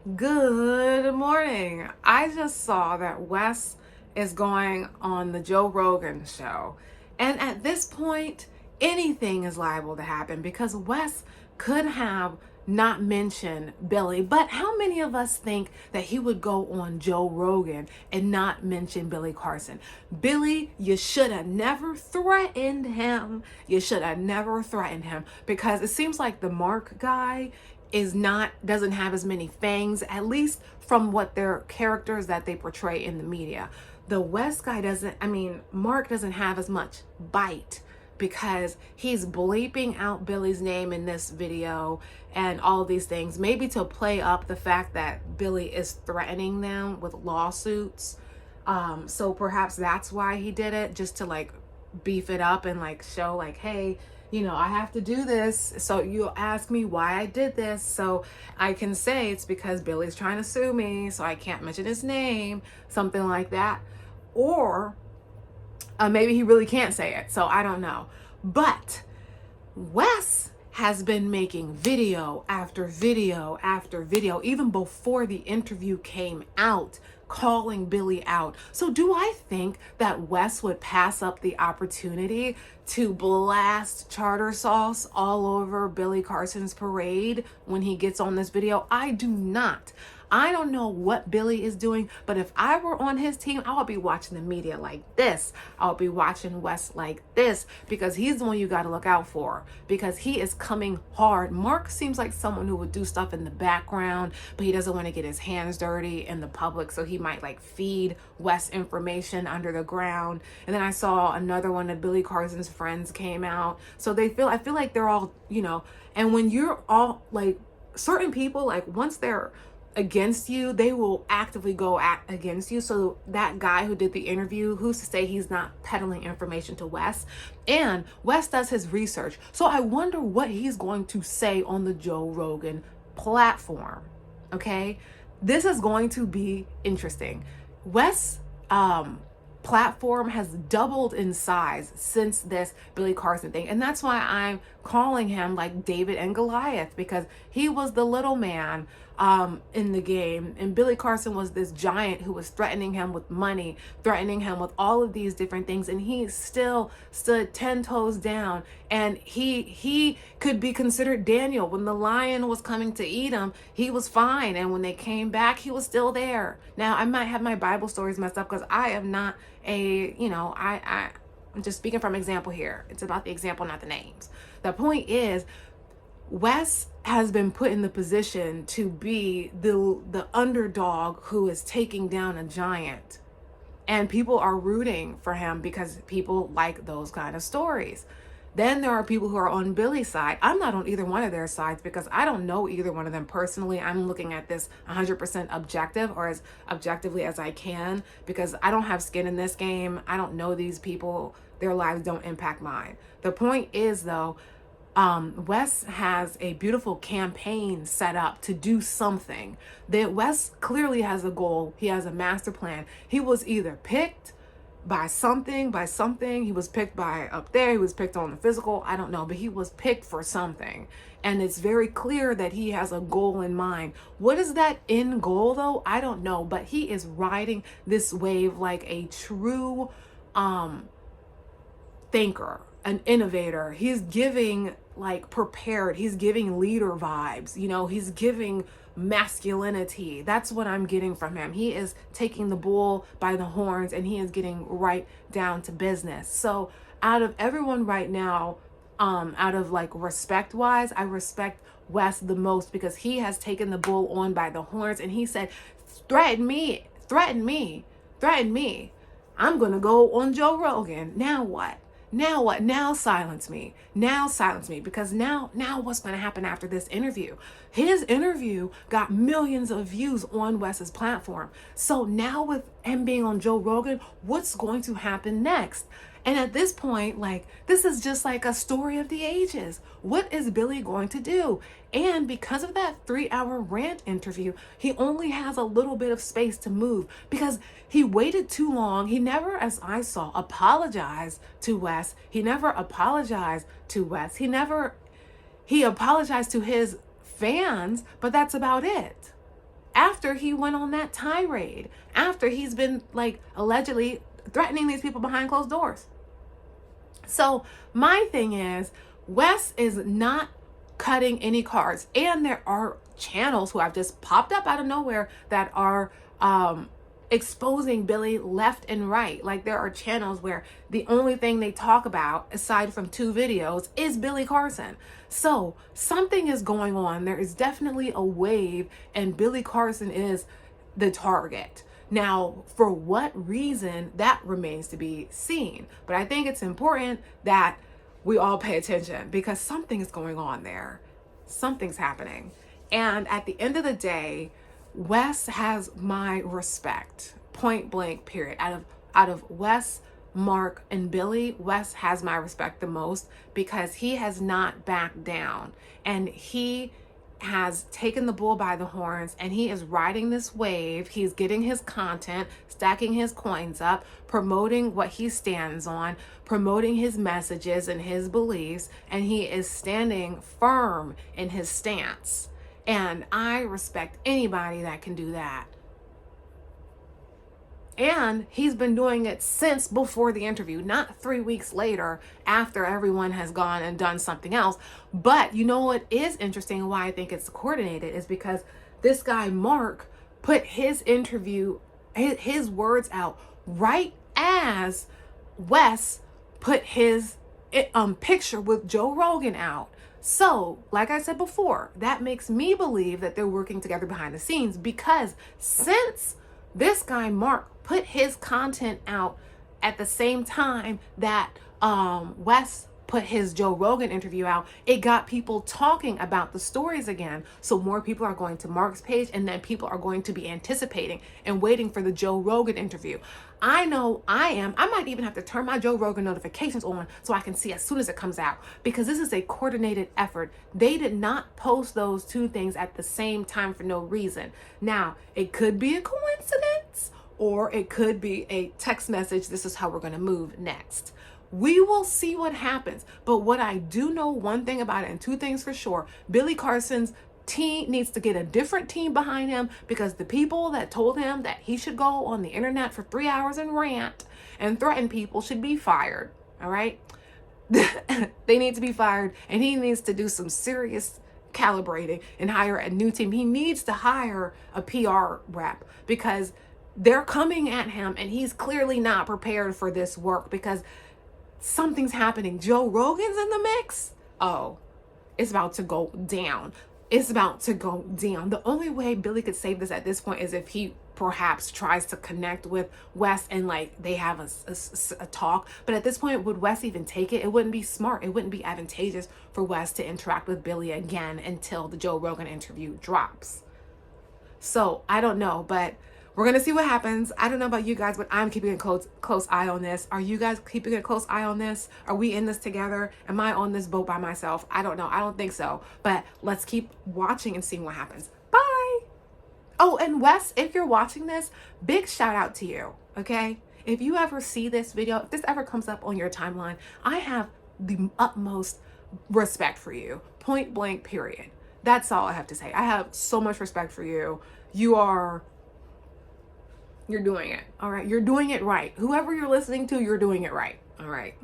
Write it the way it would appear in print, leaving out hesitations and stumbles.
Good morning. I just saw that Wes is going on the Joe Rogan show. And at this point, anything is liable to happen because Wes could have not mentioned Billy. But how many of us think that he would go on Joe Rogan and not mention Billy Carson? Billy, you should have never threatened him. You should have never threatened him because it seems like the Mark guy doesn't have as many fangs, at least from what their characters that they portray in the media. The West guy Mark doesn't have as much bite because he's bleeping out Billy's name in this video and all these things, maybe to play up the fact that Billy is threatening them with lawsuits. So perhaps that's why he did it, just to like beef it up and like show like, hey, I have to do this. So you ask me why I did this. So I can say it's because Billy's trying to sue me. So I can't mention his name, something like that. Or maybe he really can't say it. So I don't know. But Wes has been making video after video after video, even before the interview came out, calling Billy out. So do I think that Wes would pass up the opportunity to blast tartar sauce all over Billy Carson's parade when he gets on this video? I do not. I don't know what Billy is doing, but if I were on his team, I would be watching the media like this. I would be watching Wes like this because he's the one you got to look out for because he is coming hard. Mark seems like someone who would do stuff in the background, but he doesn't want to get his hands dirty in the public, so he might like feed Wes information under the ground. And then I saw another one of Billy Carson's friends came out. So I feel like they're all, and when you're all like certain people, like once they're against you, they will actively go against you. So that guy who did the interview, who's to say he's not peddling information to Wes? And Wes does his research. So I wonder what he's going to say on the Joe Rogan platform. Okay, this is going to be interesting. Wes platform has doubled in size since this Billy Carson thing. And that's why I'm calling him like David and Goliath, because he was the little man in the game, and Billy Carson was this giant who was threatening him with money, threatening him with all of these different things, and he still stood 10 toes down. And he could be considered Daniel. When the lion was coming to eat him, he was fine, and when they came back, he was still there. Now I might have my Bible stories messed up because I am not I'm just speaking from example here. It's about the example, not the names. The point is, Wes has been put in the position to be the underdog who is taking down a giant. And people are rooting for him because people like those kind of stories. Then there are people who are on Billy's side. I'm not on either one of their sides because I don't know either one of them personally. I'm looking at this 100% objective, or as objectively as I can, because I don't have skin in this game. I don't know these people. Their lives don't impact mine. The point is, though, Wes has a beautiful campaign set up to do something. That Wes clearly has a goal. He has a master plan. He was either picked by something. He was picked by up there. He was picked on the physical. I don't know, but he was picked for something. And it's very clear that he has a goal in mind. What is that end goal, though? I don't know, but he is riding this wave like a true thinker, an innovator. He's giving like prepared. He's giving leader vibes. He's giving masculinity. That's what I'm getting from him. He is taking the bull by the horns and he is getting right down to business. So out of everyone right now, out of like respect wise, I respect Wes the most because he has taken the bull on by the horns and he said, threaten me. I'm going to go on Joe Rogan. Now what? Now silence me. Because now what's going to happen after this interview? His interview got millions of views on Wes's platform. So now with him being on Joe Rogan, what's going to happen next? And at this point, like, this is just like a story of the ages. What is Billy going to do? And because of that 3-hour rant interview, he only has a little bit of space to move because he waited too long. He never, as I saw, apologized to Wes. He apologized to his fans, but that's about it. after he went on that tirade, after he's been like allegedly threatening these people behind closed doors. So my thing is, Wes is not cutting any cards, and there are channels who have just popped up out of nowhere that are exposing Billy left and right. Like, there are channels where the only thing they talk about, aside from 2 videos, is Billy Carson. So something is going on. There is definitely a wave, and Billy Carson is the target. Now, for what reason, that remains to be seen. But I think it's important that we all pay attention, because something is going on there. Something's happening. And at the end of the day, Wes has my respect, point blank, period. Out of Wes, Mark, and Billy, Wes has my respect the most, because he has not backed down, and he has taken the bull by the horns, and he is riding this wave. He's getting his content, stacking his coins up, promoting what he stands on, promoting his messages and his beliefs, and he is standing firm in his stance. And I respect anybody that can do that. And he's been doing it since before the interview, not 3 weeks later after everyone has gone and done something else. But you know what is interesting, why I think it's coordinated, is because this guy Mark put his interview, his words out right as Wes put his picture with Joe Rogan out. So, like I said before, that makes me believe that they're working together behind the scenes, because since this guy Mark put his content out at the same time that Wes put his Joe Rogan interview out, it got people talking about the stories again. So more people are going to Mark's page, and then people are going to be anticipating and waiting for the Joe Rogan interview. I know I am. I might even have to turn my Joe Rogan notifications on so I can see as soon as it comes out, because this is a coordinated effort. They did not post those 2 things at the same time for no reason. Now, it could be a coincidence, or it could be a text message. This is how we're going to move next. We will see what happens. But what I do know, one thing about it, and 2 things for sure: Billy Carson's team needs to get a different team behind him, because the people that told him that he should go on the internet for 3 hours and rant and threaten people should be fired. All right? They need to be fired, and he needs to do some serious calibrating and hire a new team. He needs to hire a PR rep, because they're coming at him, and he's clearly not prepared for this work, because something's happening. Joe Rogan's in the mix. Oh, it's about to go down. It's about to go down. The only way Billy could save this at this point is if he perhaps tries to connect with Wes, and like they have a talk. But at this point, would Wes even take it? It wouldn't be smart. It wouldn't be advantageous for Wes to interact with Billy again until the Joe Rogan interview drops. So I don't know, but we're going to see what happens. I don't know about you guys, but I'm keeping a close eye on this. Are you guys keeping a close eye on this? Are we in this together? Am I on this boat by myself? I don't know. I don't think so. But let's keep watching and seeing what happens. Bye. Oh, and Wes, if you're watching this, big shout out to you, okay? If you ever see this video, if this ever comes up on your timeline, I have the utmost respect for you. Point blank, period. That's all I have to say. I have so much respect for you. You're doing it. All right. You're doing it right. Whoever you're listening to, you're doing it right. All right.